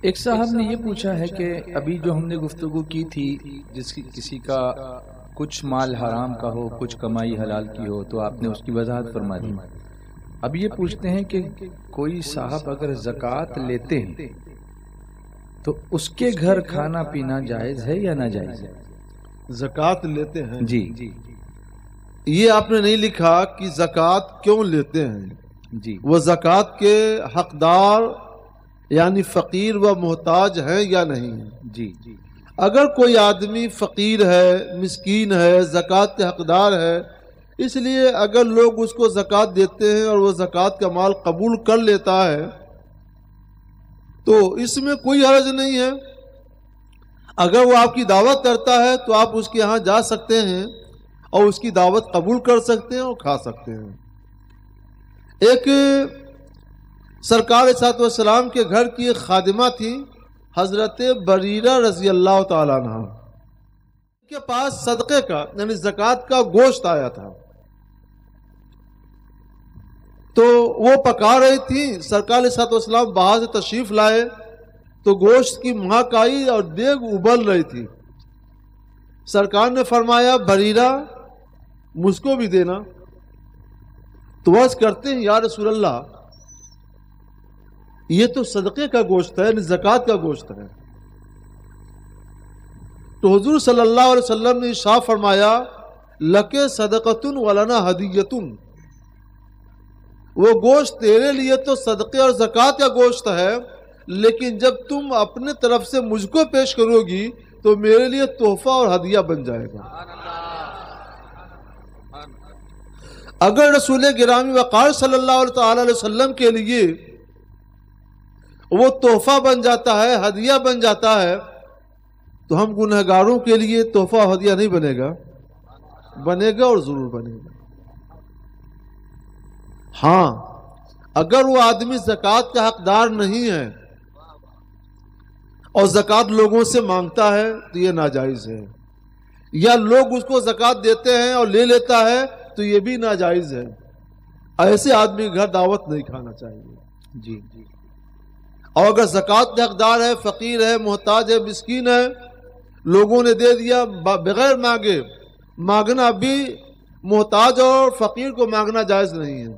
ایک صاحب نے یہ پوچھا ہے کہ ابھی جو ہم نے گفتگو کی تھی جس کی کسی کا کچھ مال حرام کا ہو کچھ کمائی حلال کی ہو تو آپ نے اس کی وضاحت فرما دی. اب یہ پوچھتے ہیں کہ کوئی صاحب اگر زکوٰۃ لیتے ہیں تو اس کے گھر کھانا پینا جائز ہے یا ناجائز ہے؟ زکوٰۃ لیتے ہیں جی یہ آپ نے نہیں لکھا کہ زکوٰۃ کیوں لیتے ہیں. جی وہ زکوٰۃ کے حقدار یعنی فقیر و محتاج ہیں یا نہیں ہیں. جی اگر کوئی آدمی فقیر ہے مسکین ہے زکوٰۃ کے حقدار ہے اس لیے اگر لوگ اس کو زکوٰۃ دیتے ہیں اور وہ زکوٰۃ کا مال قبول کر لیتا ہے تو اس میں کوئی حرج نہیں ہے. اگر وہ آپ کی دعوت کرتا ہے تو آپ اس کے یہاں جا سکتے ہیں اور اس کی دعوت قبول کر سکتے ہیں اور کھا سکتے ہیں. ایک سرکار صلی اللہ علیہ وسلم کے گھر کی ایک خادمہ تھی حضرت بریرہ رضی اللہ تعالیٰ عنہ. ان کے پاس صدقے کا یعنی زکوٰۃ کا گوشت آیا تھا تو وہ پکا رہی تھی. سرکار صلی اللہ علیہ وسلم باہر سے تشریف لائے تو گوشت کی مہک آئی اور دیگ ابل رہی تھی. سرکار نے فرمایا بریرہ مجھ کو بھی دینا. تو عرض کرتے ہیں یا رسول اللہ یہ تو صدقے کا گوشت ہے یعنی زکوٰۃ کا گوشت ہے. تو حضور صلی اللہ علیہ وسلم نے ارشاد فرمایا لکے صدقۃ ولنا ہدیۃ. وہ گوشت تیرے لیے تو صدقے اور زکوٰۃ کا گوشت ہے لیکن جب تم اپنے طرف سے مجھ کو پیش کرو گی تو میرے لیے تحفہ اور ہدیہ بن جائے گا. اگر رسول گرامی وقار صلی اللہ علیہ وسلم کے لیے وہ تحفہ بن جاتا ہے ہدیہ بن جاتا ہے تو ہم گنہگاروں کے لیے تحفہ ہدیہ نہیں بنے گا؟ بنے گا اور ضرور بنے گا. ہاں اگر وہ آدمی زکوٰۃ کا حقدار نہیں ہے اور زکوٰۃ لوگوں سے مانگتا ہے تو یہ ناجائز ہے. یا لوگ اس کو زکوٰۃ دیتے ہیں اور لے لیتا ہے تو یہ بھی ناجائز ہے. ایسے آدمی گھر دعوت نہیں کھانا چاہیے. جی اور اگر زکوٰۃ کا حقدار ہے فقیر ہے محتاج ہے مسکین ہے لوگوں نے دے دیا بغیر مانگے. مانگنا بھی محتاج اور فقیر کو مانگنا جائز نہیں ہے.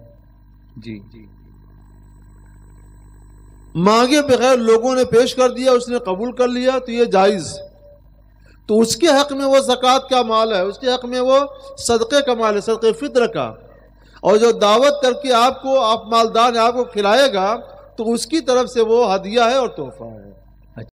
جی مانگے بغیر لوگوں نے پیش کر دیا اس نے قبول کر لیا تو یہ جائز. تو اس کے حق میں وہ زکوٰۃ کا مال ہے اس کے حق میں وہ صدقے کا مال ہے صدقے فطر کا. اور جو دعوت کر کے آپ مالدار آپ کو کھلائے گا تو اس کی طرف سے وہ ہدیہ ہے اور تحفہ ہے.